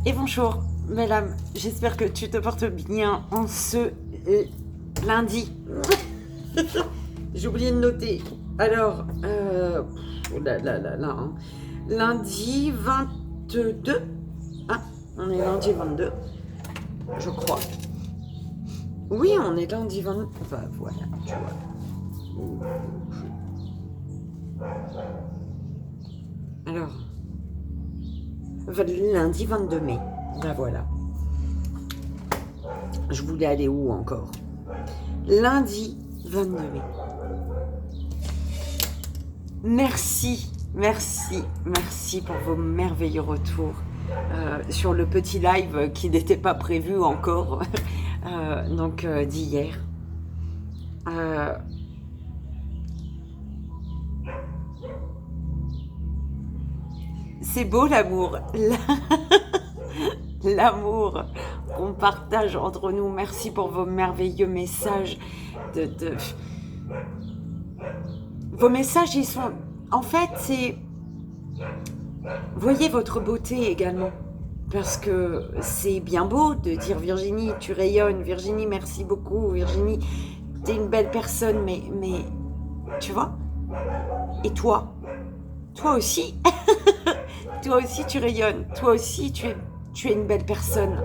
Et bonjour, mesdames, j'espère que tu te portes bien en ce lundi. J'ai oublié de noter. Alors, hein. Lundi 22. Ah, on est lundi 22, je crois. Oui, on est lundi 22. Enfin, voilà, tu vois. Alors, lundi 22 mai. Ben voilà. Je voulais aller où encore? Lundi 22 mai. Merci pour vos merveilleux retours sur le petit live qui n'était pas prévu encore, donc d'hier. C'est beau l'amour, l'amour qu'on partage entre nous. Merci pour vos merveilleux messages. Vos messages, ils sont... En fait, c'est... Voyez votre beauté également. Parce que c'est bien beau de dire Virginie, tu rayonnes. Virginie, merci beaucoup. Virginie, t'es une belle personne. Mais tu vois? Et toi? Toi aussi? Toi aussi, tu rayonnes. Toi aussi, tu es une belle personne.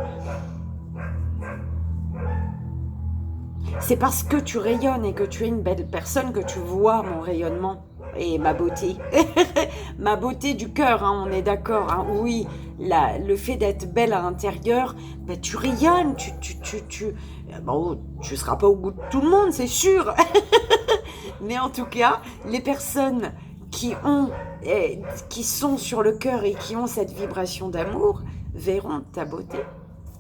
C'est parce que tu rayonnes et que tu es une belle personne que tu vois mon rayonnement et ma beauté. Ma beauté du cœur, hein, on est d'accord. Hein, oui, le fait d'être belle à l'intérieur, ben, tu rayonnes. Bon, tu seras pas au goût de tout le monde, c'est sûr. Mais en tout cas, les personnes qui sont sur le cœur et qui ont cette vibration d'amour verront ta beauté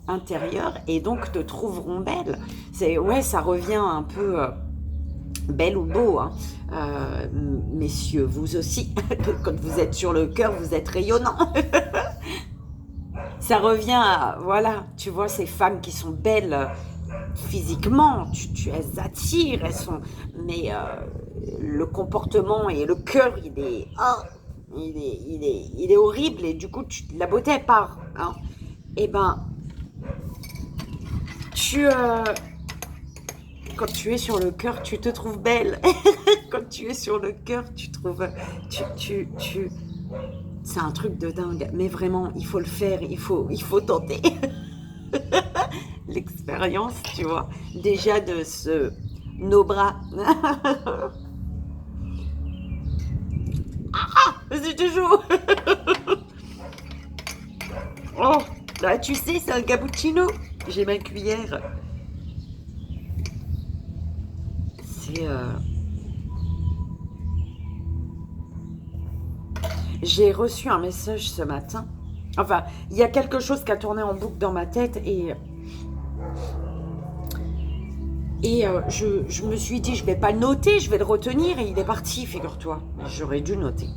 intérieure et donc te trouveront belle. Ouais, ça revient un peu belle ou beau, hein. Messieurs, vous aussi, quand vous êtes sur le cœur, vous êtes rayonnant. Ça revient à, voilà, tu vois, ces femmes qui sont belles physiquement, elles attirent, elles sont, mais le comportement et le cœur, il est horrible et du coup, la beauté elle part, hein. Et ben, quand tu es sur le cœur, tu te trouves belle. Quand tu es sur le cœur, tu trouves, c'est un truc de dingue. Mais vraiment, il faut le faire, il faut tenter l'expérience, tu vois. Déjà de nos bras. C'est toujours. Oh, là, tu sais, c'est un cappuccino. J'ai ma cuillère. J'ai reçu un message ce matin. Enfin, il y a quelque chose qui a tourné en boucle dans ma tête et je me suis dit, je vais pas le noter, je vais le retenir et il est parti, figure-toi. J'aurais dû noter.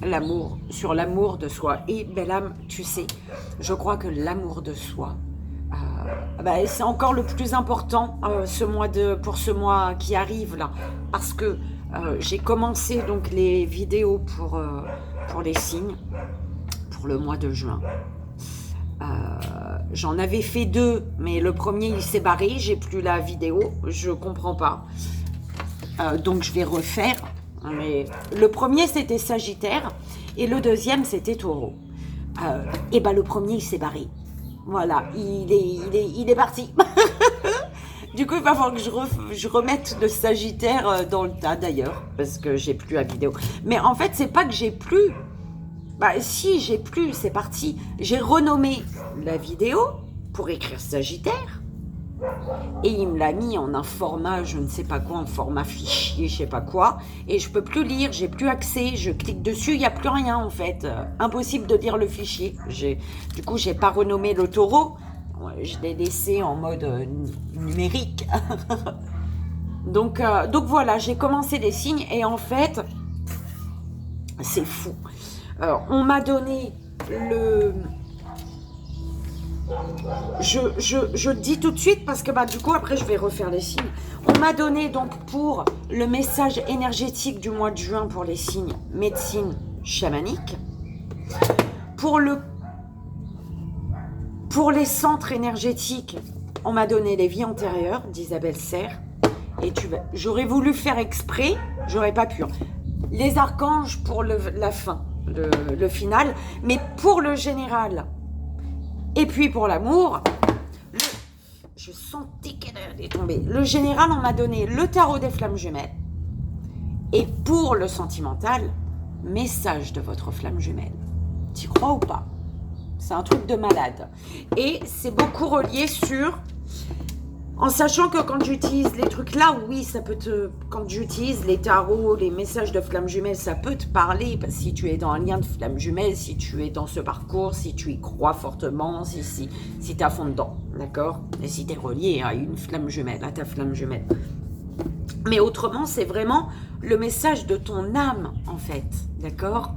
L'amour, sur l'amour de soi. Et belle âme, tu sais, je crois que l'amour de soi, c'est encore le plus important pour ce mois qui arrive là, parce que j'ai commencé donc les vidéos pour les signes pour le mois de juin. J'en avais fait 2, mais le premier il s'est barré, j'ai plus la vidéo, je comprends pas. Donc je vais refaire. Mais le premier c'était Sagittaire et le deuxième c'était Taureau. Et ben le premier il s'est barré. Voilà, il est parti. Du coup, il va falloir que je remette le Sagittaire dans le tas d'ailleurs, parce que j'ai plus la vidéo. Mais en fait, c'est pas que j'ai plus. Bah si, j'ai plus, c'est parti. J'ai renommé la vidéo pour écrire Sagittaire. Et il me l'a mis en un format, je ne sais pas quoi, en format fichier, je sais pas quoi. Et je peux plus lire, j'ai plus accès. Je clique dessus, il n'y a plus rien en fait. Impossible de lire le fichier. Du coup, j'ai pas renommé le taureau. Je l'ai laissé en mode numérique. Donc voilà, j'ai commencé les signes et en fait, c'est fou. On m'a donné je dis tout de suite parce que du coup après je vais refaire les signes. On m'a donné donc pour le message énergétique du mois de juin pour les signes médecine chamanique. Pour les centres énergétiques, on m'a donné les vies antérieures d'Isabelle Serre. Et j'aurais voulu faire exprès, j'aurais pas pu. Les archanges pour la fin, le final, mais pour le général. Et puis pour l'amour, je sentais qu'elle allait tomber. Le général, on m'a donné le tarot des flammes jumelles. Et pour le sentimental, message de votre flamme jumelle. T'y crois ou pas? C'est un truc de malade. Et c'est beaucoup relié sur... En sachant que quand j'utilise les trucs là, oui, ça peut te... Quand j'utilise les tarots, les messages de flammes jumelles, ça peut te parler. Parce que si tu es dans un lien de flammes jumelles, si tu es dans ce parcours, si tu y crois fortement, si tu es à fond dedans, d'accord? Et si tu es relié à une flamme jumelle, à ta flamme jumelle. Mais autrement, c'est vraiment le message de ton âme, en fait, d'accord?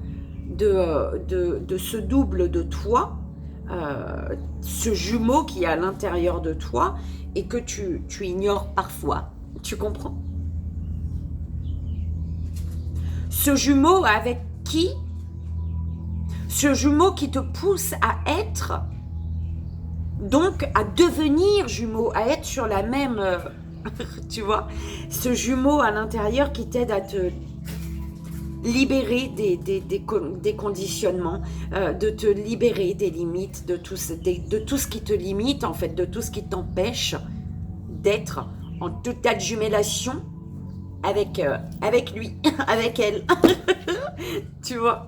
De ce double de toi, ce jumeau qui est à l'intérieur de toi et que tu ignores parfois. Tu comprends? Ce jumeau avec qui? Ce jumeau qui te pousse à être, donc à devenir jumeau, à être sur la même... tu vois? Ce jumeau à l'intérieur qui t'aide à te libérer des conditionnements, de te libérer des limites, de tout ce qui te limite, en fait, de tout ce qui t'empêche d'être en totale jumellation avec lui, avec elle. Tu vois?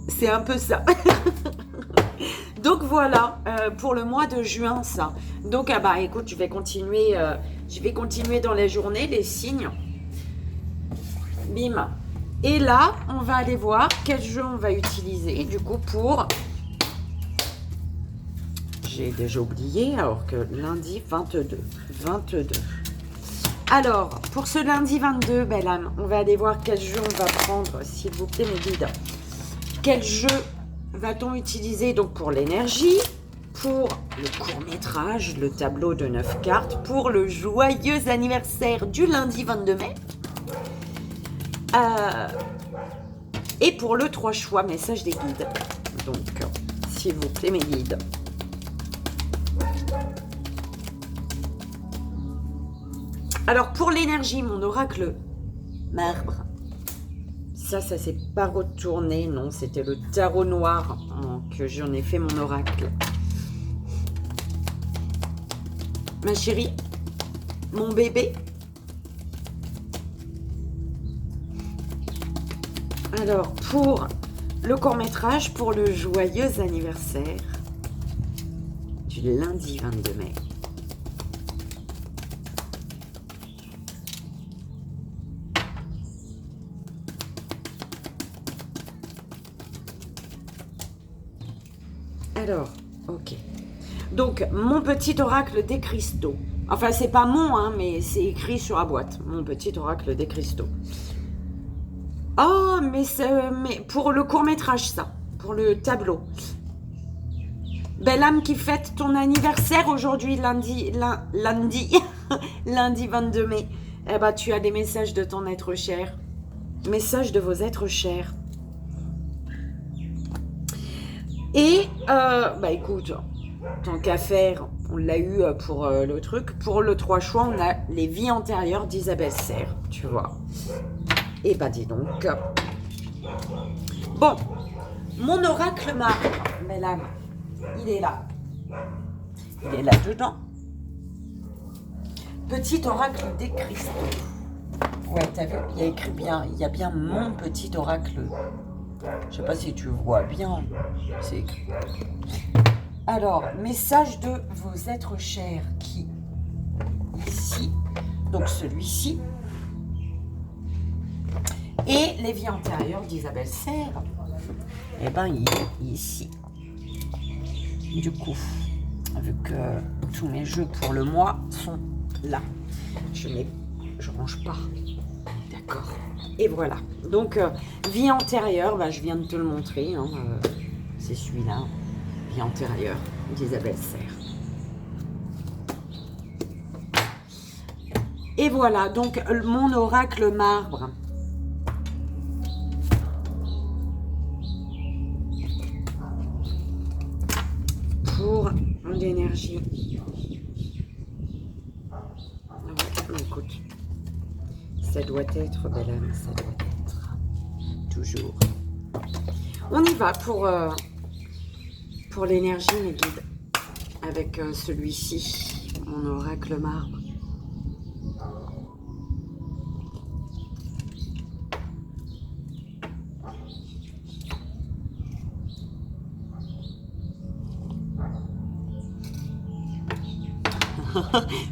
C'est un peu ça. Donc voilà, pour le mois de juin, ça. Donc, écoute, je vais continuer dans les journées, les signes. Bim. Et là, on va aller voir quel jeu on va utiliser, du coup, pour... J'ai déjà oublié, alors que lundi 22. Alors, pour ce lundi 22, belle âme, on va aller voir quel jeu on va prendre, s'il vous plaît, mes guides. Quel jeu va-t-on utiliser donc pour l'énergie, pour le court-métrage, le tableau de 9 cartes, pour le joyeux anniversaire du lundi 22 mai, et pour le 3 choix, message des guides. Donc, s'il vous plaît, mes guides. Alors, pour l'énergie, mon oracle marbre. Ça s'est pas retourné, non, c'était le tarot noir que j'en ai fait mon oracle. Ma chérie, mon bébé. Alors, pour le court-métrage, pour le joyeux anniversaire du lundi 22 mai. Alors, ok. Donc, mon petit oracle des cristaux. Enfin, c'est pas mon, hein, mais c'est écrit sur la boîte. Mon petit oracle des cristaux. Oh, mais pour le court-métrage, ça. Pour le tableau. Belle âme qui fête ton anniversaire aujourd'hui, lundi, lundi 22 mai. Eh ben, tu as des messages de ton être cher. Messages de vos êtres chers. Et, écoute, tant qu'à faire, on l'a eu pour le truc. Pour le 3 choix, on a les vies antérieures d'Isabelle Serre, tu vois. Et dis donc. Bon, mon oracle marbre, belle âme, il est là. Il est là-dedans. Petit oracle des cristaux. Ouais, t'as vu, il y a écrit bien, il y a bien mon petit oracle. Je sais pas si tu vois bien, c'est écrit. Alors, message de vos êtres chers qui, ici, donc celui-ci, et les vies antérieures d'Isabelle Serre, eh ben, il est ici. Du coup, vu que tous mes jeux pour le mois sont là, je range pas. D'accord. Et voilà. Donc, vie antérieure, je viens de te le montrer. Hein, C'est celui-là, vie antérieure d'Isabelle Serre. Et voilà, donc mon oracle marbre. Pour l'énergie. Écoute, ça doit être, belle âme, ça doit être. Toujours. On y va pour l'énergie, mes guides. Avec celui-ci, mon oracle marbre.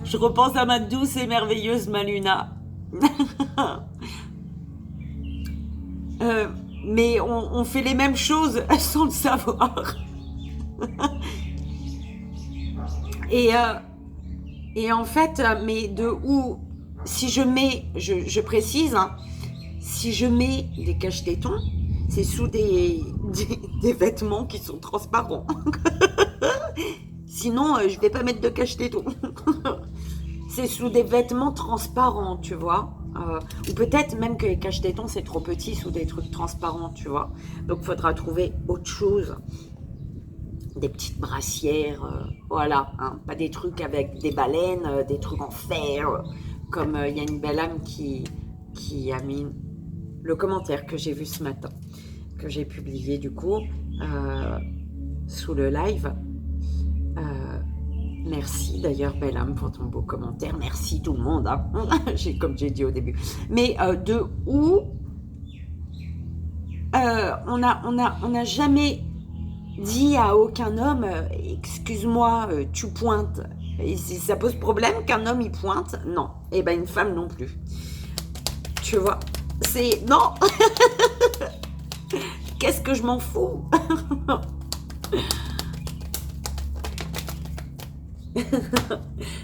Je repense à ma douce et merveilleuse Maluna. Mais on fait les mêmes choses sans le savoir. et en fait, mais de où, si je mets, je précise, hein, si je mets des cache-tétons, c'est sous des vêtements qui sont transparents. Sinon, je vais pas mettre de cache-tétons. C'est sous des vêtements transparents, tu vois. Ou peut-être même que les cache-tétons, c'est trop petit sous des trucs transparents, tu vois. Donc, il faudra trouver autre chose. Des petites brassières, voilà. Hein, pas des trucs avec des baleines, des trucs en fer. Comme il y a une belle âme qui a mis le commentaire que j'ai vu ce matin, que j'ai publié du coup, sous le live. Merci d'ailleurs, belle âme, pour ton beau commentaire. Merci tout le monde, hein. Comme j'ai dit au début. Mais de où on n'a jamais dit à aucun homme, excuse-moi, tu pointes. Et si ça pose problème qu'un homme il pointe, non. Et ben une femme non plus. Tu vois, c'est non. Qu'est-ce que je m'en fous?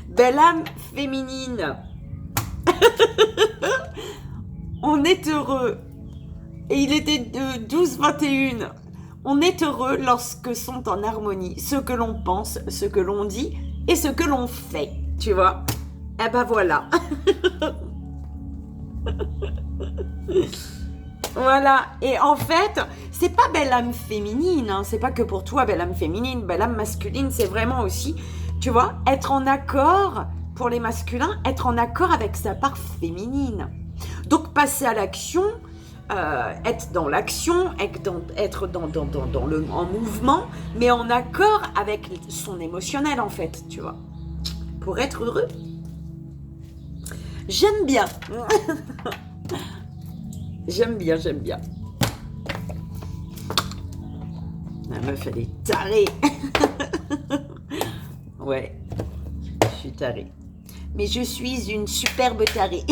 Belle âme féminine. On est heureux. Et il était 12h21. On est heureux lorsque sont en harmonie ce que l'on pense, ce que l'on dit et ce que l'on fait. Tu vois? Eh ben voilà. Voilà. Et en fait, c'est pas belle âme féminine, hein. C'est pas que pour toi, belle âme féminine, belle âme masculine, c'est vraiment aussi, tu vois, être en accord, pour les masculins, être en accord avec sa part féminine. Donc, passer à l'action, être dans l'action, être en mouvement, mais en accord avec son émotionnel, en fait, tu vois. Pour être heureux. J'aime bien. J'aime bien, j'aime bien. La meuf, elle est tarée. Ouais, je suis tarée. Mais je suis une superbe tarée.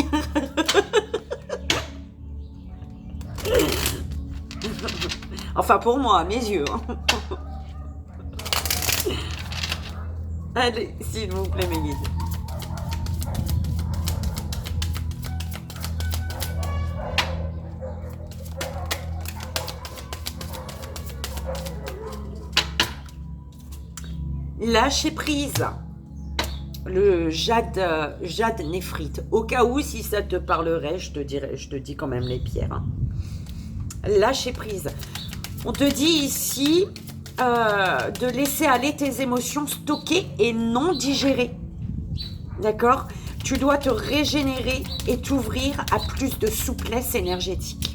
Enfin, pour moi, à mes yeux. Allez, s'il vous plaît, mes guides. Lâcher prise. Le jade néphrite. Au cas où, si ça te parlerait, je te dis quand même les pierres. Hein. Lâcher prise. On te dit ici de laisser aller tes émotions stockées et non digérées. D'accord? Tu dois te régénérer et t'ouvrir à plus de souplesse énergétique.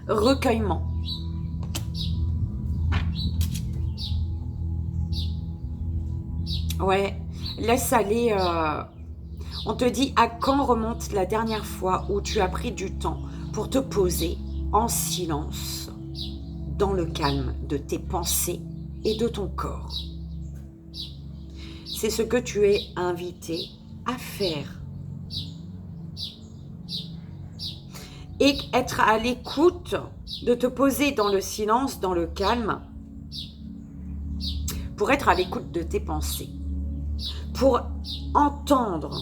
Recueillement. Ouais, laisse aller. On te dit à quand remonte la dernière fois où tu as pris du temps pour te poser en silence, dans le calme de tes pensées et de ton corps. C'est ce que tu es invité à faire. Et être à l'écoute, de te poser dans le silence, dans le calme, pour être à l'écoute de tes pensées. Pour entendre,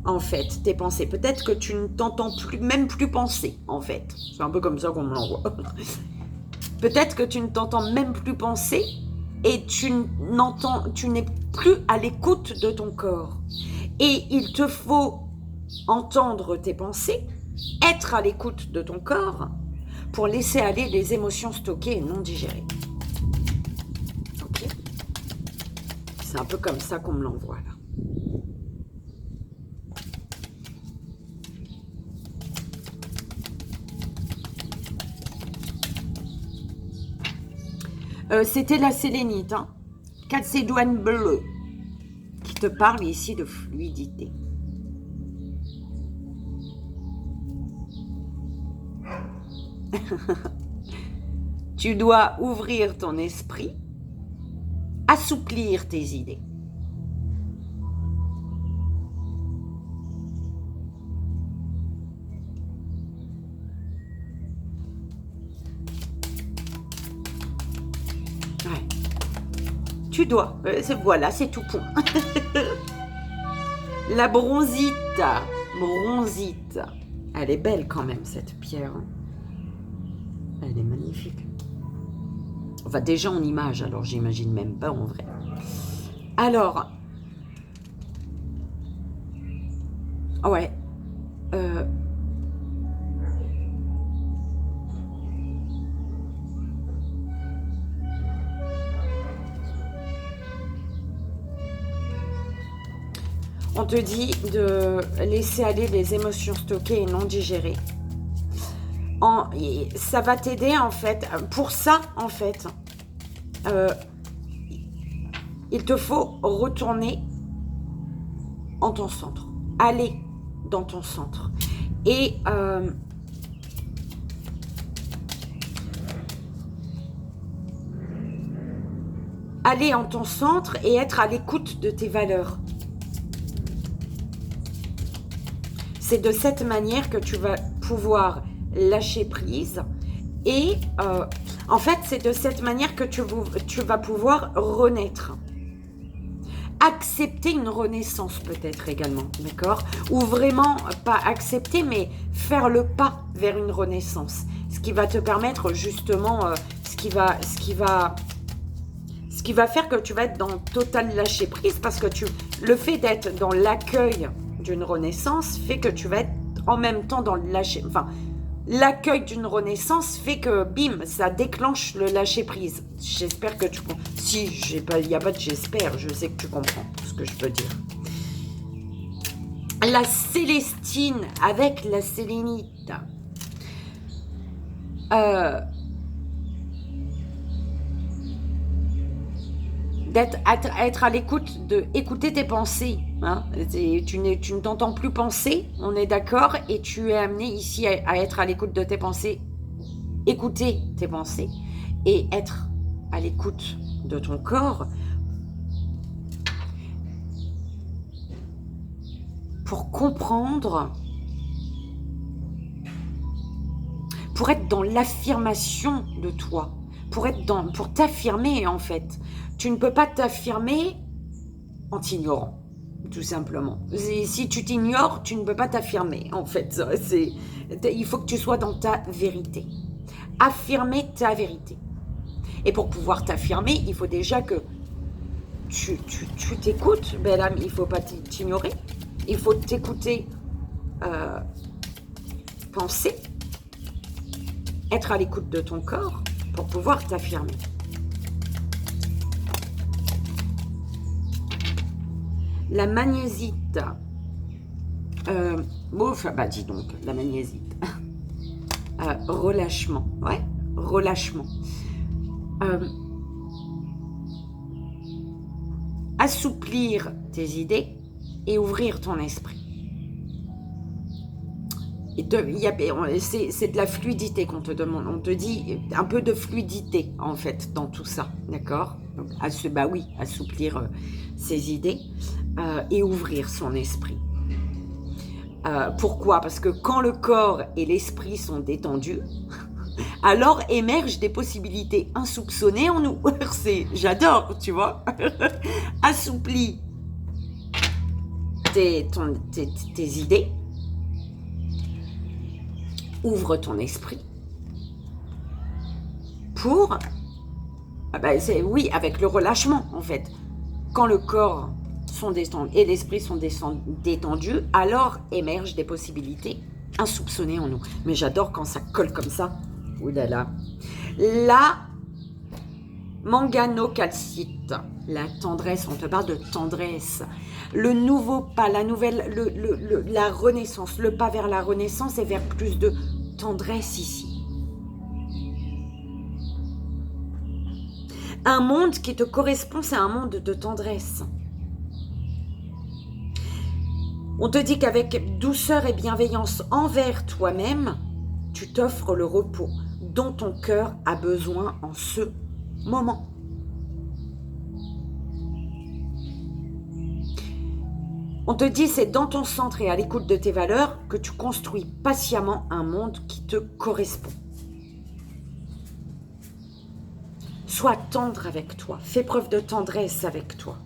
en fait, tes pensées. Peut-être que tu ne t'entends plus, même plus penser, en fait. C'est un peu comme ça qu'on me l'envoie. Peut-être que tu ne t'entends même plus penser et tu n'es plus à l'écoute de ton corps. Et il te faut entendre tes pensées, être à l'écoute de ton corps pour laisser aller les émotions stockées et non digérées. Ok ? C'est un peu comme ça qu'on me l'envoie là. C'était la sélénite, hein. Calcédoine bleue, qui te parle ici de fluidité. Tu dois ouvrir ton esprit, assouplir tes idées. Ouais. Tu dois. Voilà, c'est tout point. La bronzite. Bronzite. Elle est belle quand même, cette pierre. Elle est magnifique. Enfin, déjà en image, alors j'imagine même pas en vrai. Alors. Ouais. On te dit de laisser aller les émotions stockées et non digérées. Ça va t'aider en fait. Pour ça, en fait, il te faut retourner en ton centre. Aller dans ton centre. Et aller en ton centre et être à l'écoute de tes valeurs. C'est de cette manière que tu vas pouvoir lâcher prise et en fait, c'est de cette manière que tu vas pouvoir renaître. Accepter une renaissance peut-être également, d'accord? Ou vraiment, pas accepter, mais faire le pas vers une renaissance. Ce qui va te permettre justement, ce qui va faire que tu vas être dans total lâcher prise parce que le fait d'être dans l'accueil d'une renaissance fait que tu vas être en même temps dans le lâcher... Enfin, l'accueil d'une renaissance fait que, bim, ça déclenche le lâcher prise. J'espère que tu comprends. Si, il n'y a pas de j'espère, je sais que tu comprends ce que je peux dire. La Célestine avec la Sélénite. Être à l'écoute, écouter tes pensées. Hein. Tu ne t'entends plus penser, on est d'accord, et tu es amené ici à être à l'écoute de tes pensées, écouter tes pensées, et être à l'écoute de ton corps pour comprendre, pour être dans l'affirmation de toi, pour t'affirmer en fait. Tu ne peux pas t'affirmer en t'ignorant, tout simplement. Si tu t'ignores, tu ne peux pas t'affirmer, en fait. Il faut que tu sois dans ta vérité. Affirmer ta vérité. Et pour pouvoir t'affirmer, il faut déjà que tu t'écoutes, belle âme. Il ne faut pas t'ignorer. Il faut t'écouter, penser, être à l'écoute de ton corps pour pouvoir t'affirmer. La magnésite. Dis donc, la magnésite. Relâchement. Ouais, relâchement. Assouplir tes idées et ouvrir ton esprit. C'est de la fluidité qu'on te demande. On te dit un peu de fluidité, en fait, dans tout ça. D'accord ? Donc, assouplir ses idées et ouvrir son esprit. Pourquoi ? Parce que quand le corps et l'esprit sont détendus, alors émergent des possibilités insoupçonnées en nous. J'adore, tu vois. Assouplis tes idées, ouvre ton esprit pour, oui, avec le relâchement en fait. Quand le corps sont détendus et l'esprit sont détendus, alors émergent des possibilités insoupçonnées en nous. Mais j'adore quand ça colle comme ça. Ouh là là. La manganocalcite, la tendresse, on te parle de tendresse. Le nouveau pas, la nouvelle, la renaissance, le pas vers la renaissance et vers plus de tendresse ici. Un monde qui te correspond, c'est un monde de tendresse. On te dit qu'avec douceur et bienveillance envers toi-même, tu t'offres le repos dont ton cœur a besoin en ce moment. On te dit c'est dans ton centre et à l'écoute de tes valeurs que tu construis patiemment un monde qui te correspond. Sois tendre avec toi, fais preuve de tendresse avec toi.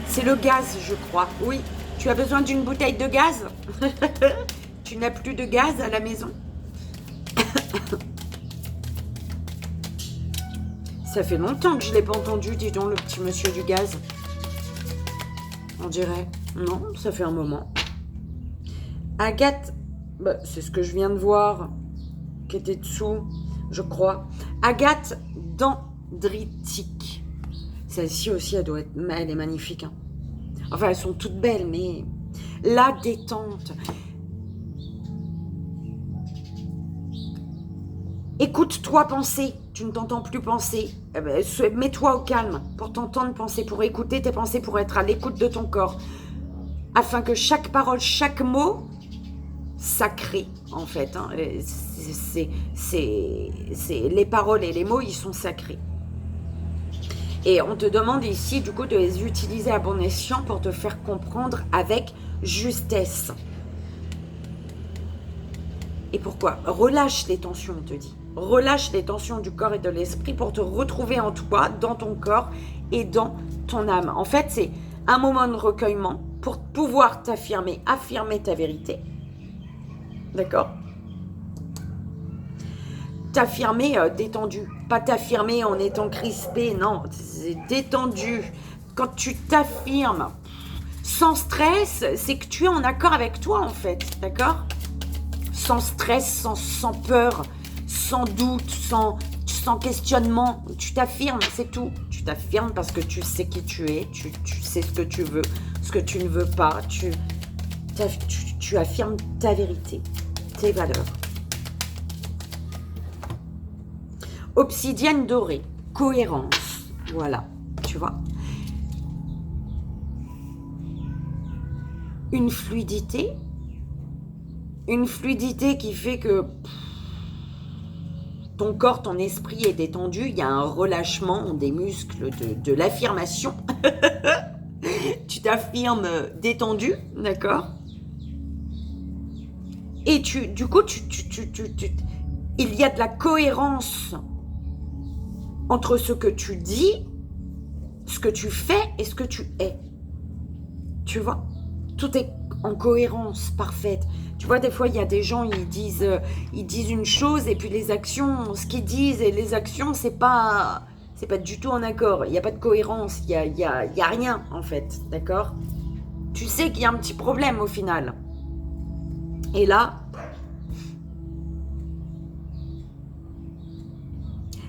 C'est le gaz, je crois. Oui, tu as besoin d'une bouteille de gaz? Tu n'as plus de gaz à la maison? Ça fait longtemps que je ne l'ai pas entendu, dis donc, le petit monsieur du gaz. On dirait. Non, ça fait un moment. Agathe, c'est ce que je viens de voir, qui était dessous, je crois. Agathe dendritique. Celle-ci aussi, elle est magnifique. Hein. Enfin, elles sont toutes belles, mais la détente. Écoute-toi penser. Tu ne t'entends plus penser. Mets-toi au calme pour t'entendre penser, pour écouter tes pensées, pour être à l'écoute de ton corps. Afin que chaque parole, chaque mot, sacré, en fait. Hein, les paroles et les mots, ils sont sacrés. Et on te demande ici, du coup, de les utiliser à bon escient pour te faire comprendre avec justesse. Et pourquoi? Relâche les tensions, on te dit. Relâche les tensions du corps et de l'esprit pour te retrouver en toi, dans ton corps et dans ton âme. En fait, c'est un moment de recueillement pour pouvoir t'affirmer, affirmer ta vérité. D'accord? T'affirmer détendu. Pas t'affirmer en étant crispé, non. C'est détendu. Quand tu t'affirmes sans stress, c'est que tu es en accord avec toi, en fait. D'accord? Sans stress, sans peur, sans doute, sans questionnement. Tu t'affirmes, c'est tout. Tu t'affirmes parce que tu sais qui tu es, tu sais ce que tu veux, ce que tu ne veux pas. Tu affirmes ta vérité, tes valeurs. Obsidienne dorée, cohérence. Voilà, tu vois. Une fluidité qui fait que ton corps, ton esprit est détendu. Il y a un relâchement des muscles de l'affirmation. Tu t'affirmes détendu, d'accord? Et du coup, il y a de la cohérence entre ce que tu dis, ce que tu fais et ce que tu es. Tu vois? Tout est en cohérence parfaite. Tu vois, des fois, il y a des gens, ils disent une chose et puis les actions, ce qu'ils disent et les actions, c'est pas du tout en accord. Il n'y a pas de cohérence, il y a rien, en fait, d'accord? Tu sais qu'il y a un petit problème au final. Et là,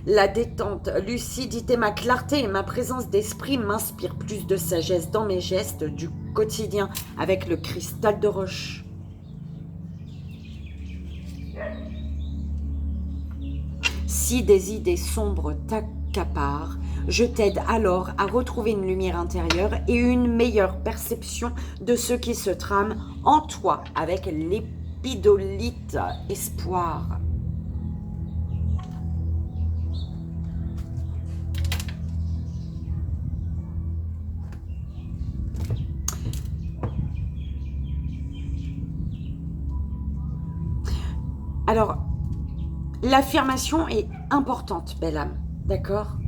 la détente, lucidité, ma clarté et ma présence d'esprit m'inspirent plus de sagesse dans mes gestes du quotidien avec le cristal de roche. Si des idées sombres t'accaparent, je t'aide alors à retrouver une lumière intérieure et une meilleure perception de ce qui se trame en toi avec l'épidolite espoir. Alors, L'affirmation est importante, belle âme. D'accord?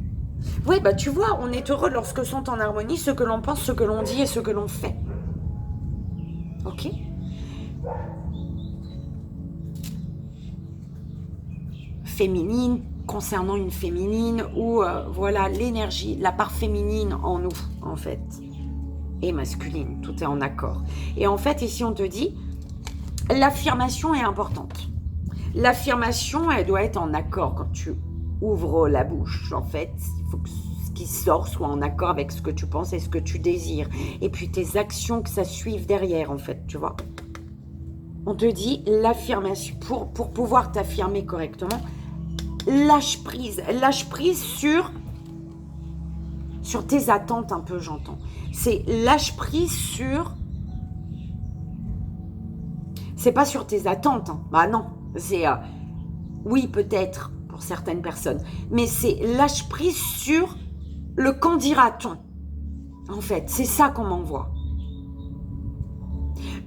Oui, bah tu vois, on est heureux lorsque sont en harmonie ce que l'on pense, ce que l'on dit et ce que l'on fait. Ok? Féminine, concernant une féminine, ou voilà, l'énergie, la part féminine en nous, en fait. Et masculine, tout est en accord. Et en fait, ici, on te dit, l'affirmation est importante. L'affirmation, elle doit être en accord quand tu ouvres la bouche, en fait. Il faut que ce qui sort soit en accord avec ce que tu penses et ce que tu désires. Et puis tes actions, que ça suive derrière, en fait, tu vois. On te dit, l'affirmation, pour pouvoir t'affirmer correctement, lâche prise sur tes attentes un peu, j'entends. C'est lâche prise sur... C'est pas sur tes attentes, hein. Bah non, c'est... oui, peut-être, pour certaines personnes, mais c'est lâche prise sur le qu'en dira-t-on. En fait, c'est ça qu'on m'envoie.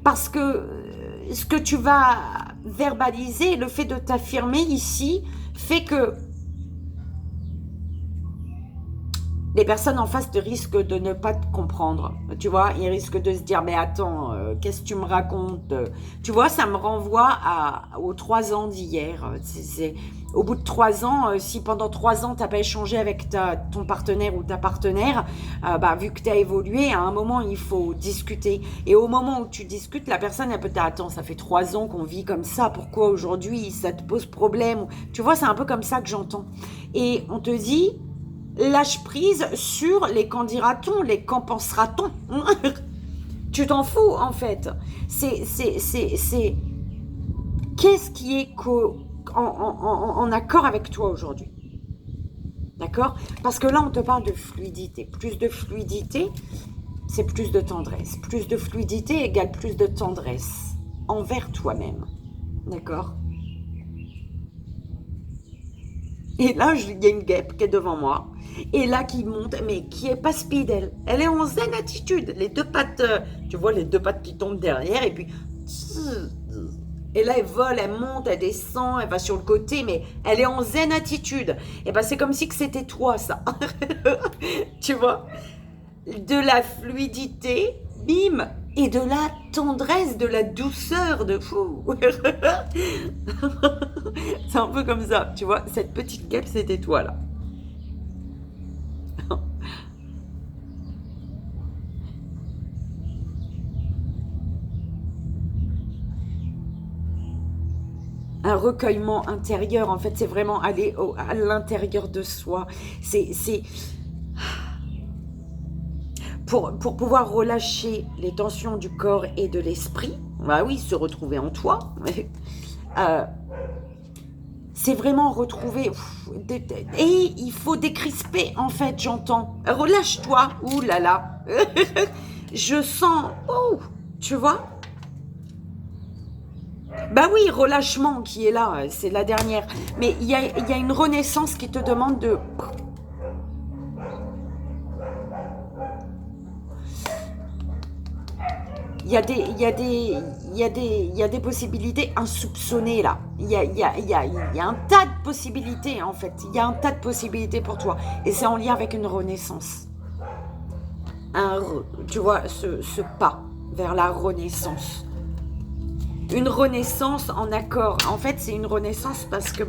Parce que ce que tu vas verbaliser, le fait de t'affirmer ici, fait que les personnes en face te risquent de ne pas te comprendre. Tu vois, ils risquent de se dire, mais attends, qu'est-ce que tu me racontes? Tu vois, ça me renvoie aux 3 ans d'hier. Au bout de 3 ans, si pendant 3 ans, tu n'as pas échangé avec ton partenaire ou ta partenaire, vu que tu as évolué, à un moment, il faut discuter. Et au moment où tu discutes, la personne, elle peut dire, attends, ça fait 3 ans qu'on vit comme ça, pourquoi aujourd'hui, ça te pose problème? Tu vois, c'est un peu comme ça que j'entends. Et on te dit... lâche prise sur les qu'en dira-t-on, les qu'en pensera-t-on. Tu t'en fous, en fait. C'est qu'est-ce qui est en accord avec toi aujourd'hui. D'accord? Parce que là, on te parle de fluidité. Plus de fluidité, c'est plus de tendresse. Plus de fluidité égale plus de tendresse envers toi-même. D'accord? Et là, il y a une guêpe qui est devant moi. Et là, qui monte, mais qui est pas speed, elle. Elle est en zen attitude. Les 2 pattes, tu vois, les 2 pattes qui tombent derrière. Et puis... Et là, elle vole, elle monte, elle descend, elle va sur le côté. Mais elle est en zen attitude. Et ben, c'est comme si que c'était toi, ça. Tu vois? De la fluidité, bim, et de la tendresse, de la douceur de fou. C'est un peu comme ça, tu vois. Cette petite guêpe, c'était toi, là. Un recueillement intérieur, en fait, c'est vraiment aller à l'intérieur de soi. C'est pour pouvoir relâcher les tensions du corps et de l'esprit. Bah oui, se retrouver en toi. C'est vraiment retrouver... Et il faut décrisper, en fait, j'entends. Relâche-toi. Ouh là là. Je sens... Oh, tu vois? Bah oui, relâchement qui est là, c'est la dernière. Mais il y a une renaissance qui te demande de... Il y a des possibilités insoupçonnées là. Il y a un tas de possibilités en fait. Il y a un tas de possibilités pour toi. Et c'est en lien avec une renaissance. Tu vois, ce pas vers la renaissance. Une renaissance en accord. En fait, c'est une renaissance parce que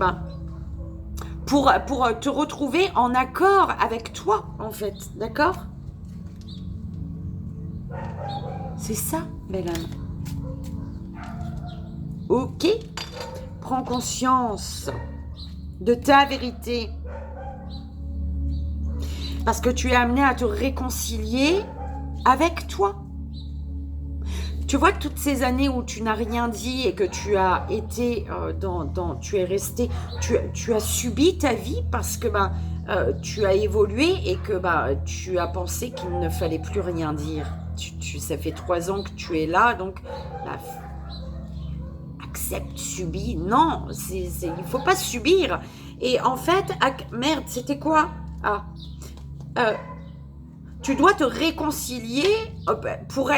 pour te retrouver en accord avec toi, en fait. D'accord? C'est ça, belle âme. Ok. Prends conscience de ta vérité. Parce que tu es amené à te réconcilier avec toi. Tu vois, toutes ces années où tu n'as rien dit et que tu as été tu es resté, tu as subi ta vie parce que tu as évolué et que tu as pensé qu'il ne fallait plus rien dire. Ça fait 3 ans que tu es là, donc accepte, subis. Non, il ne faut pas subir. Et en fait, merde, c'était quoi? Tu dois te réconcilier pour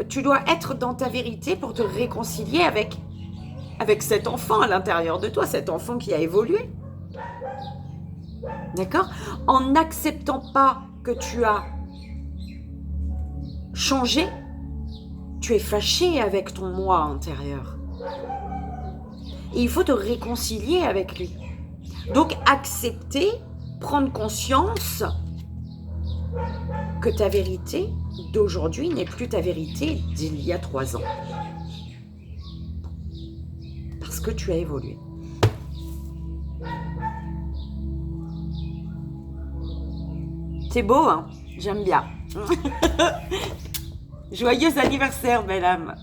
tu dois être dans ta vérité pour te réconcilier avec avec cet enfant à l'intérieur de toi, cet enfant qui a évolué. D'accord? En n'acceptant pas que tu as changé, tu es fâché avec ton moi intérieur. Et il faut te réconcilier avec lui. Donc accepter, prendre conscience que ta vérité d'aujourd'hui n'est plus ta vérité d'il y a 3 ans. Parce que tu as évolué. C'est beau, hein? J'aime bien. Joyeux anniversaire, belle âme.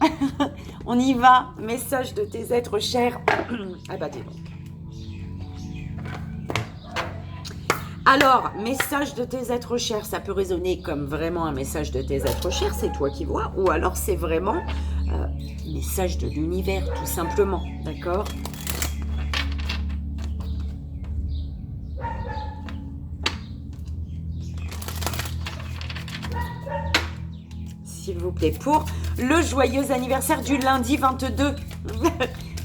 On y va. Message de tes êtres chers. Ah bah dis donc. Alors, message de tes êtres chers, ça peut résonner comme vraiment un message de tes êtres chers, c'est toi qui vois, ou alors c'est vraiment message de l'univers, tout simplement, d'accord? S'il vous plaît, pour le joyeux anniversaire du lundi 22,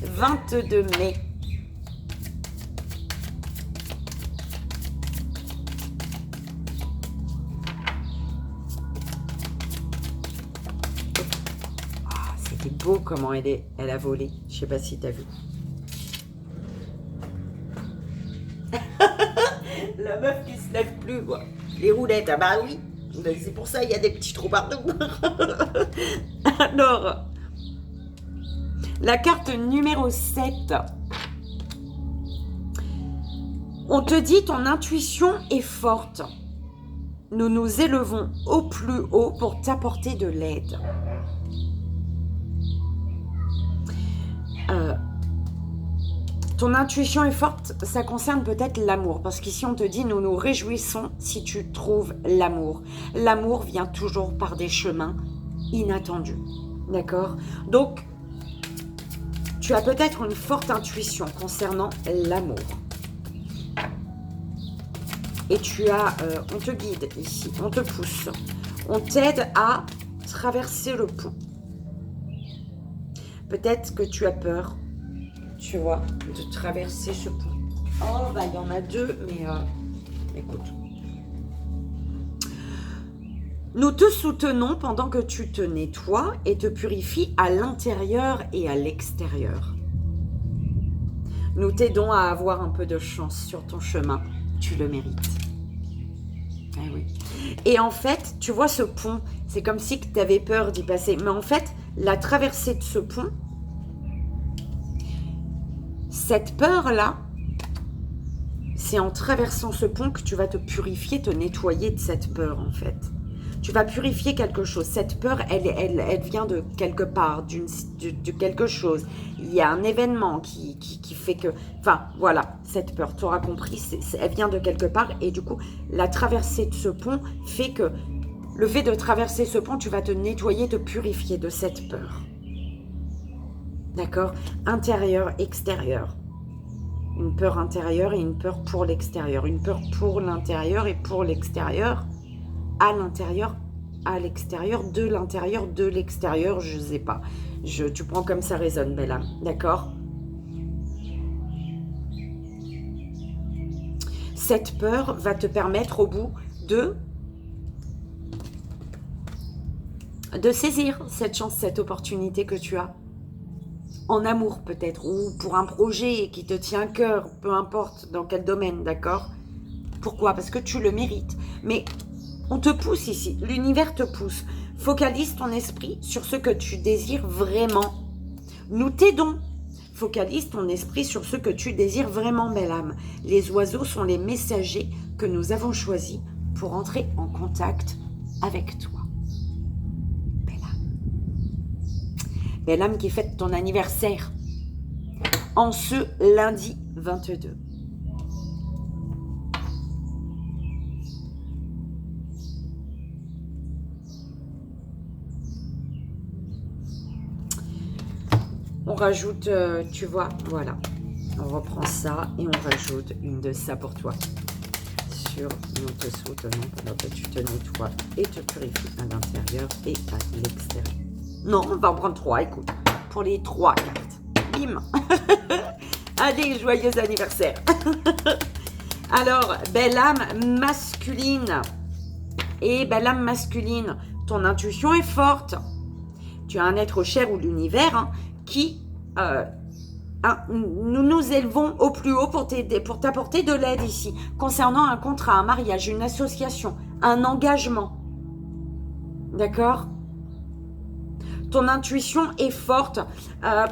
22 mai. C'était beau comment elle a volé. Je sais pas si tu as vu. La meuf qui se lève plus, quoi. Les roulettes, ah bah oui. C'est pour ça il y a des petits trous partout. Alors, la carte numéro 7. On te dit ton intuition est forte. Nous nous élevons au plus haut pour t'apporter de l'aide. Ton intuition est forte, ça concerne peut-être l'amour, parce qu'ici on te dit nous nous réjouissons si tu trouves l'amour. L'amour vient toujours par des chemins inattendus, d'accord? Donc, tu as peut-être une forte intuition concernant l'amour. Et tu as, on te guide ici, on te pousse, on t'aide à traverser le pont. Peut-être que tu as peur, tu vois, de traverser ce pont. Oh, bah, il y en a 2, mais écoute. Nous te soutenons pendant que tu te nettoies et te purifies à l'intérieur et à l'extérieur. Nous t'aidons à avoir un peu de chance sur ton chemin. Tu le mérites. Eh oui. Et en fait, tu vois ce pont, c'est comme si tu avais peur d'y passer. Mais en fait, la traversée de ce pont, cette peur-là, c'est en traversant ce pont que tu vas te purifier, te nettoyer de cette peur, en fait. Tu vas purifier quelque chose. Cette peur, elle vient de quelque part, de quelque chose. Il y a un événement qui fait que... Enfin, voilà, cette peur, tu auras compris, elle vient de quelque part. Et du coup, la traversée de ce pont fait que... Le fait de traverser ce pont, tu vas te nettoyer, te purifier de cette peur. D'accord? Intérieur, extérieur. Une peur intérieure et une peur pour l'extérieur. Une peur pour l'intérieur et pour l'extérieur. À l'intérieur, à l'extérieur, de l'extérieur, je ne sais pas. Tu prends comme ça résonne, belle âme. D'accord? Cette peur va te permettre au bout de saisir cette chance, cette opportunité que tu as. En amour peut-être, ou pour un projet qui te tient à cœur, peu importe dans quel domaine, d'accord? Pourquoi? Parce que tu le mérites. Mais on te pousse ici, l'univers te pousse. Focalise ton esprit sur ce que tu désires vraiment. Nous t'aidons. Focalise ton esprit sur ce que tu désires vraiment, belle âme. Les oiseaux sont les messagers que nous avons choisis pour entrer en contact avec toi. Belle âme qui fête ton anniversaire en ce lundi 22. On rajoute, tu vois, voilà. On reprend ça et on rajoute une de ça pour toi. Sur nous te soutenons pendant que tu te nettoies et te purifies à l'intérieur et à l'extérieur. Non, on va en prendre 3, écoute. Pour les 3 cartes. Bim. allume. Allez, joyeux anniversaire. Alors, belle âme masculine. Et belle âme masculine, ton intuition est forte. Tu as un être cher ou l'univers qui... nous nous élevons au plus haut pour t'aider, pour t'apporter de l'aide ici, concernant un contrat, un mariage, une association, un engagement. D'accord ? Ton intuition est forte.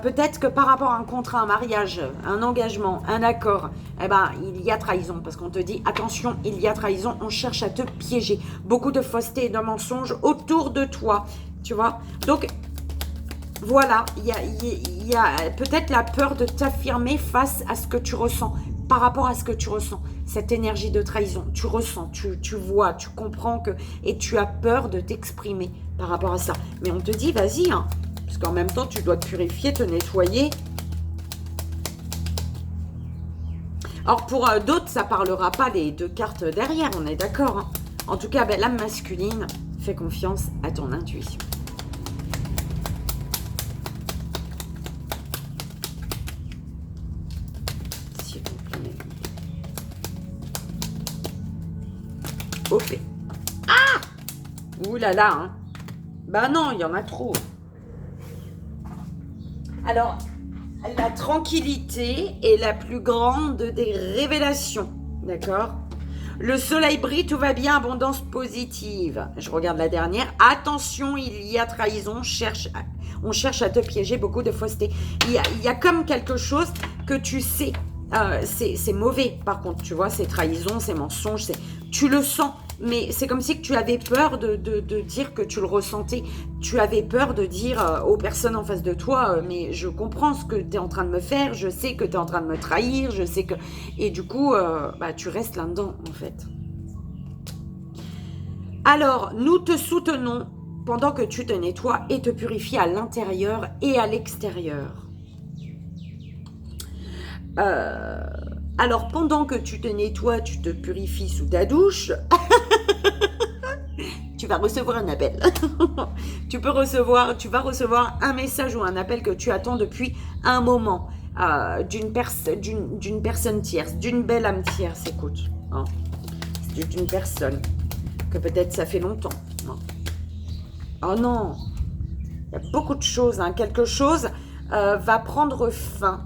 Peut-être que par rapport à un contrat, un mariage, un engagement, un accord, eh ben, il y a trahison. Parce qu'on te dit, attention, il y a trahison, on cherche à te piéger. Beaucoup de fausseté et de mensonges autour de toi. Tu vois ? Donc, voilà, il y a peut-être la peur de t'affirmer face à ce que tu ressens. Par rapport à ce que tu ressens, cette énergie de trahison, tu ressens, tu vois, tu comprends que... Et tu as peur de t'exprimer par rapport à ça. Mais on te dit, vas-y, hein, parce qu'en même temps, tu dois te purifier, te nettoyer. Alors, pour d'autres, ça ne parlera pas les deux cartes derrière, on est d'accord. Hein. En tout cas, ben, l'âme masculine, fais confiance à ton intuition. Ok. Ah! Ouh là là, hein. Bah non, il y en a trop. Alors, la tranquillité est la plus grande des révélations. D'accord? Le soleil brille, tout va bien, abondance positive. Je regarde la dernière. Attention, il y a trahison, on cherche à te piéger, beaucoup de fausseté. Il y a comme quelque chose que tu sais. C'est mauvais, par contre, tu vois, c'est trahison, c'est mensonge, tu le sens, mais c'est comme si que tu avais peur de dire que tu le ressentais, tu avais peur de dire aux personnes en face de toi, mais je comprends ce que tu es en train de me faire, je sais que tu es en train de me trahir, je sais que... Et du coup, bah, tu restes là-dedans, en fait. Alors, nous te soutenons pendant que tu te nettoies et te purifies à l'intérieur et à l'extérieur. Alors, pendant que tu te nettoies, tu te purifies sous ta douche, tu vas recevoir un appel. Tu vas recevoir un message ou un appel que tu attends depuis un moment, d'une personne tierce, d'une belle âme tierce, écoute. Hein. D'une personne que peut-être ça fait longtemps. Hein. Oh non, il y a beaucoup de choses. Hein. Quelque chose va prendre fin.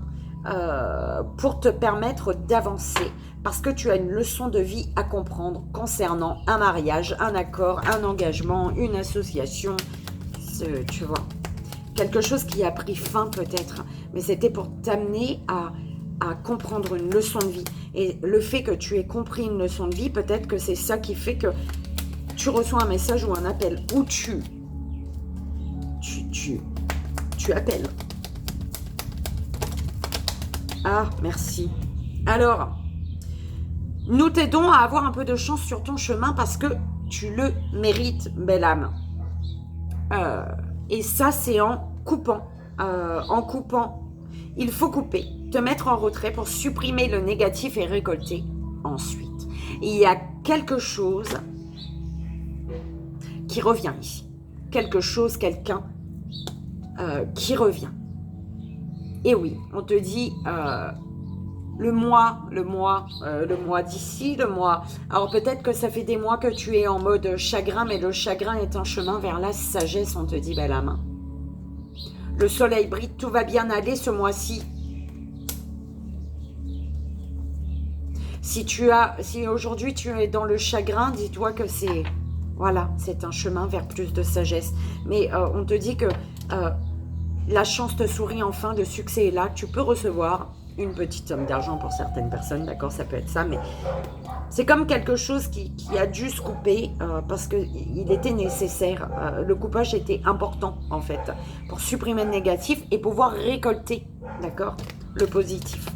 Pour te permettre d'avancer parce que tu as une leçon de vie à comprendre concernant un mariage, un accord, un engagement, une association, tu vois, quelque chose qui a pris fin peut-être, mais c'était pour t'amener à comprendre une leçon de vie. Et le fait que tu aies compris une leçon de vie, peut-être que c'est ça qui fait que tu reçois un message ou un appel ou tu appelles. Ah, merci. Alors, nous t'aidons à avoir un peu de chance sur ton chemin parce que tu le mérites, belle âme. Et ça, c'est en coupant. Il faut couper, te mettre en retrait pour supprimer le négatif et récolter ensuite. Il y a quelque chose qui revient ici. Quelqu'un qui revient. Et oui, on te dit le mois d'ici, le mois. Alors peut-être que ça fait des mois que tu es en mode chagrin, mais le chagrin est un chemin vers la sagesse, on te dit, belle âme. Le soleil brille, tout va bien aller ce mois-ci. Si aujourd'hui tu es dans le chagrin, dis-toi que c'est un chemin vers plus de sagesse. Mais on te dit que la chance te sourit enfin, le succès est là, tu peux recevoir une petite somme d'argent pour certaines personnes, d'accord, ça peut être ça, mais c'est comme quelque chose qui a dû se couper parce qu'il était nécessaire. Le coupage était important, en fait, pour supprimer le négatif et pouvoir récolter, d'accord, le positif.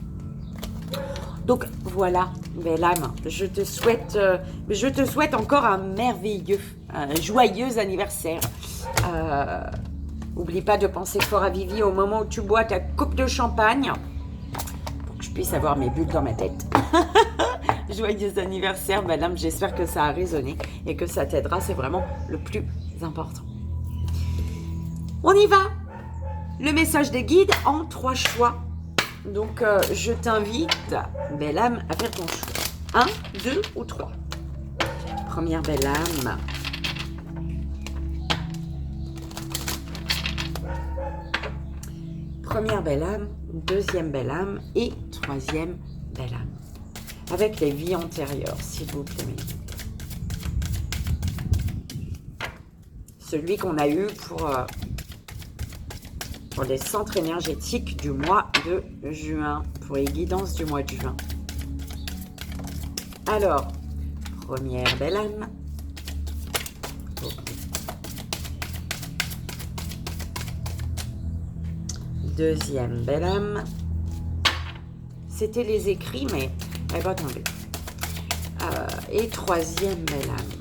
Donc, voilà, belle âme, je te souhaite encore un merveilleux, joyeux anniversaire. N'oublie pas de penser fort à Vivi au moment où tu bois ta coupe de champagne pour que je puisse avoir mes bulles dans ma tête. Joyeux anniversaire, madame. J'espère que ça a résonné et que ça t'aidera. C'est vraiment le plus important. On y va. Le message des guides en 3 choix Donc, je t'invite, belle âme, à faire ton choix. 1, 2 ou 3. Première belle âme. Première belle âme, deuxième belle âme et troisième belle âme. Avec les vies antérieures, s'il vous plaît. Celui qu'on a eu pour les centres énergétiques du mois de juin, pour les guidances du mois de juin. Alors, première belle âme. Deuxième belle âme. C'était les écrits, mais elle va tomber. Et troisième belle âme.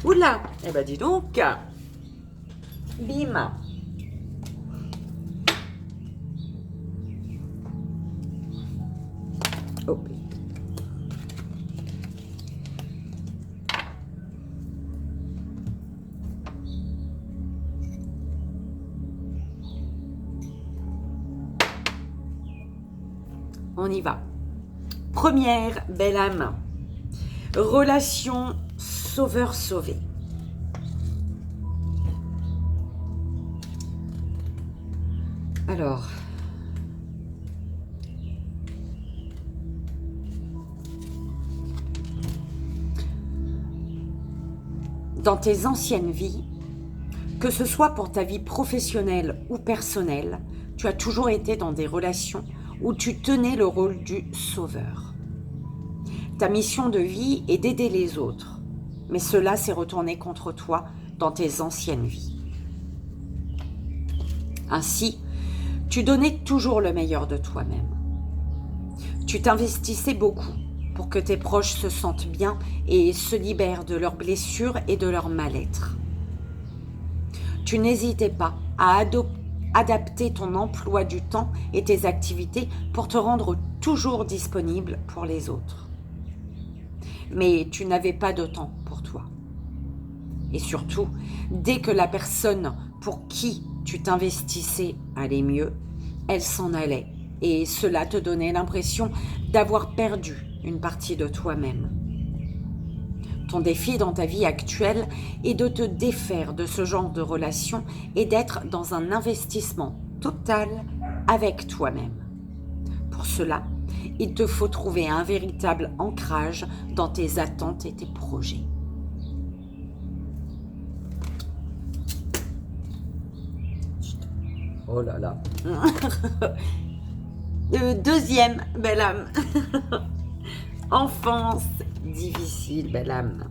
Oula! Eh ben dis donc! Bim! Hop. On y va. Première belle âme. Relation sauveur-sauvé. Alors, dans tes anciennes vies, que ce soit pour ta vie professionnelle ou personnelle, tu as toujours été dans des relations où tu tenais le rôle du sauveur. Ta mission de vie est d'aider les autres, mais cela s'est retourné contre toi dans tes anciennes vies. Ainsi, tu donnais toujours le meilleur de toi-même. Tu t'investissais beaucoup pour que tes proches se sentent bien et se libèrent de leurs blessures et de leur mal-être. Tu n'hésitais pas à adapter ton emploi du temps et tes activités pour te rendre toujours disponible pour les autres. Mais tu n'avais pas de temps pour toi. Et surtout, dès que la personne pour qui tu t'investissais allait mieux, elle s'en allait et cela te donnait l'impression d'avoir perdu une partie de toi-même. Ton défi dans ta vie actuelle est de te défaire de ce genre de relation et d'être dans un investissement total avec toi-même. Pour cela, il te faut trouver un véritable ancrage dans tes attentes et tes projets. Oh là là. Deuxième belle âme. Enfance difficile, belle âme.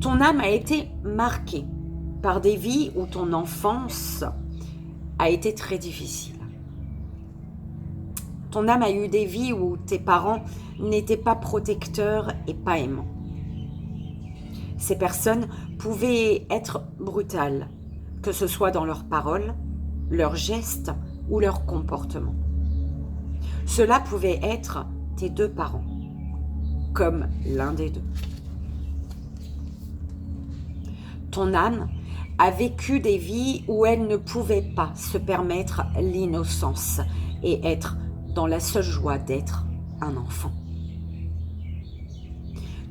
Ton âme a été marquée par des vies où ton enfance a été très difficile. Ton âme a eu des vies où tes parents n'étaient pas protecteurs et pas aimants. Ces personnes pouvaient être brutales, que ce soit dans leurs paroles, leurs gestes ou leurs comportements. Cela pouvait être tes deux parents, comme l'un des deux. Ton âme a vécu des vies où elle ne pouvait pas se permettre l'innocence et être dans la seule joie d'être un enfant.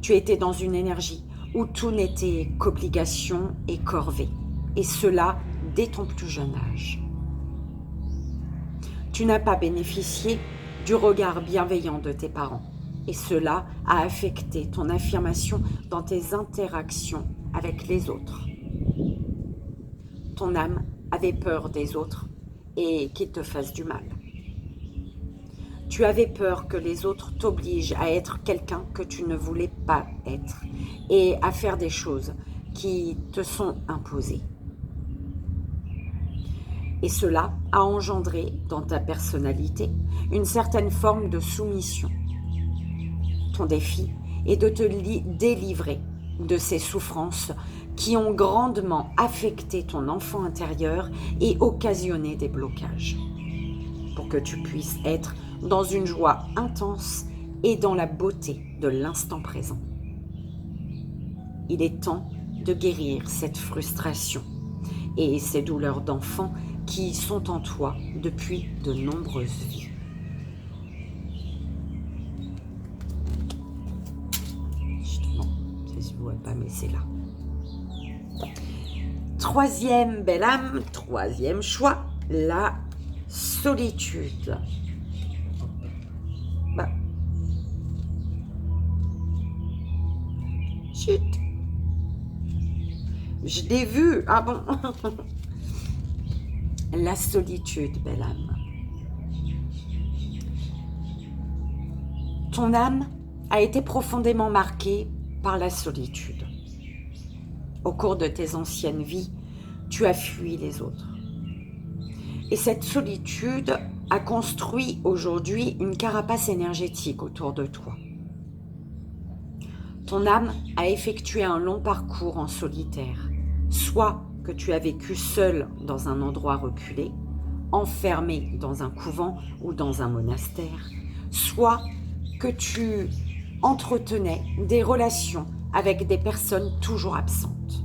Tu étais dans une énergie où tout n'était qu'obligation et corvée, et cela dès ton plus jeune âge. Tu n'as pas bénéficié du regard bienveillant de tes parents, et cela a affecté ton affirmation dans tes interactions avec les autres. Ton âme avait peur des autres et qu'ils te fassent du mal. Tu avais peur que les autres t'obligent à être quelqu'un que tu ne voulais pas être et à faire des choses qui te sont imposées. Et cela a engendré dans ta personnalité une certaine forme de soumission. Ton défi est de te délivrer de ces souffrances qui ont grandement affecté ton enfant intérieur et occasionné des blocages, pour que tu puisses être dans une joie intense et dans la beauté de l'instant présent. Il est temps de guérir cette frustration et ces douleurs d'enfant qui sont en toi depuis de nombreuses vies. Justement, ça se voit pas, mais c'est là. Troisième belle âme, troisième choix, la solitude. Bah. Chut. Je l'ai vu. Ah bon. La solitude, belle âme. Ton âme a été profondément marquée par la solitude. Au cours de tes anciennes vies, tu as fui les autres. Et cette solitude a construit aujourd'hui une carapace énergétique autour de toi. Ton âme a effectué un long parcours en solitaire, soit que tu as vécu seul dans un endroit reculé, enfermé dans un couvent ou dans un monastère, soit que tu entretenais des relations avec des personnes toujours absentes.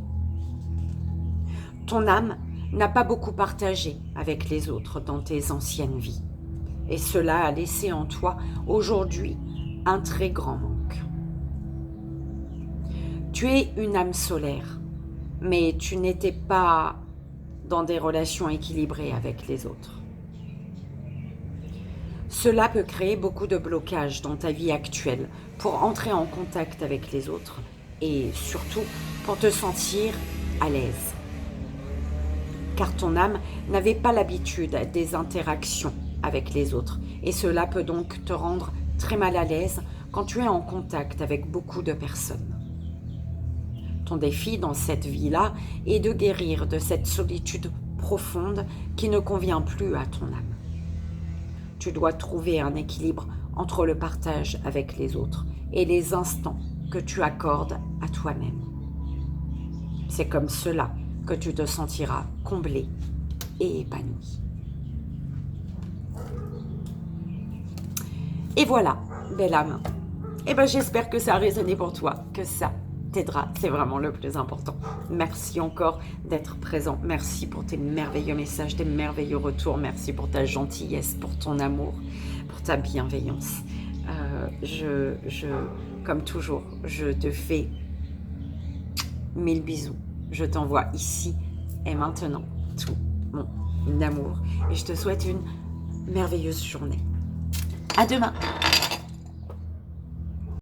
Ton âme n'a pas beaucoup partagé avec les autres dans tes anciennes vies, et cela a laissé en toi aujourd'hui un très grand manque. Tu es une âme solaire, mais tu n'étais pas dans des relations équilibrées avec les autres. Cela peut créer beaucoup de blocages dans ta vie actuelle pour entrer en contact avec les autres et surtout pour te sentir à l'aise. Car ton âme n'avait pas l'habitude des interactions avec les autres et cela peut donc te rendre très mal à l'aise quand tu es en contact avec beaucoup de personnes. Ton défi dans cette vie-là est de guérir de cette solitude profonde qui ne convient plus à ton âme. Tu dois trouver un équilibre entre le partage avec les autres et les instants que tu accordes à toi-même. C'est comme cela que tu te sentiras comblé et épanoui. Et voilà, belle âme. Eh bien, j'espère que ça a résonné pour toi, que ça t'aidera. C'est vraiment le plus important. Merci encore d'être présent. Merci pour tes merveilleux messages, tes merveilleux retours. Merci pour ta gentillesse, pour ton amour, pour ta bienveillance. Comme toujours, je te fais 1000 bisous. Je t'envoie ici et maintenant tout mon amour. Et je te souhaite une merveilleuse journée. À demain.